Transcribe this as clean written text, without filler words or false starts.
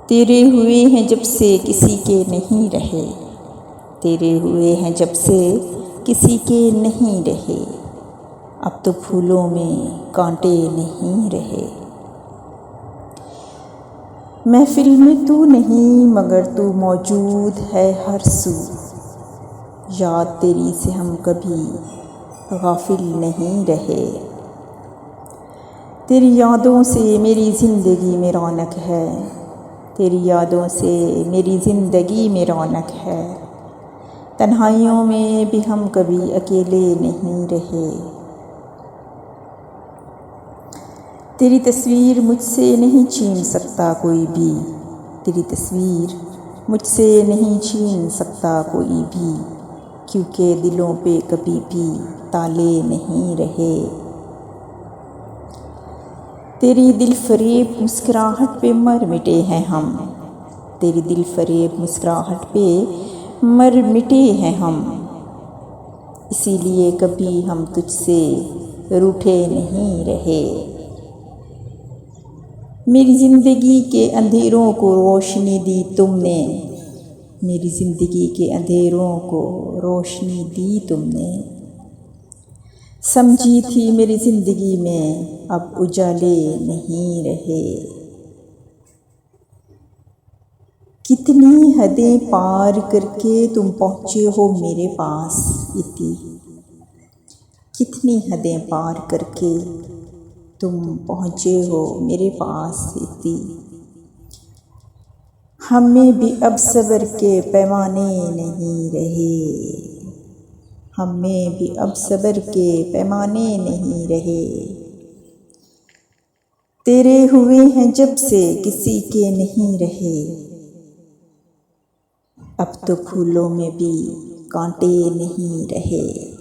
तेरे हुए हैं जब से किसी के नहीं रहे, तेरे हुए हैं जब से किसी के नहीं रहे, अब तो फूलों में कांटे नहीं रहे। महफिल में तू नहीं मगर तू मौजूद है हर सू, याद तेरी से हम कभी गाफिल नहीं रहे। तेरी यादों से मेरी ज़िंदगी में रौनक है, तेरी यादों से मेरी ज़िंदगी में रौनक है। तन्हाइयों में भी हम कभी अकेले नहीं रहे। तेरी तस्वीर मुझसे नहीं छीन सकता कोई भी, तेरी तस्वीर मुझसे नहीं छीन सकता कोई भी, क्योंकि दिलों पे कभी भी ताले नहीं रहे। तेरी दिल फरेब मुस्कुराहट पे मर मिटे हैं हम, तेरी दिल फरेब मुस्कुराहट पे मर मिटे हैं हम, इसीलिए कभी हम तुझसे रूठे नहीं रहे। मेरी ज़िंदगी के अंधेरों को रोशनी दी तुमने, मेरी ज़िंदगी के अंधेरों को रोशनी दी तुमने। समझी थी मेरी ज़िंदगी में अब उजाले नहीं रहे। कितनी हदें पार करके तुम पहुँचे हो मेरे पास इति, कितनी हदें पार करके तुम पहुँचे हो मेरे पास इति। हमें भी अब सब्र के पैमाने नहीं रहे, हमें भी अब सब्र के पैमाने नहीं रहे। तेरे हुए हैं जब से किसी के नहीं रहे, अब तो फूलों में भी कांटे नहीं रहे।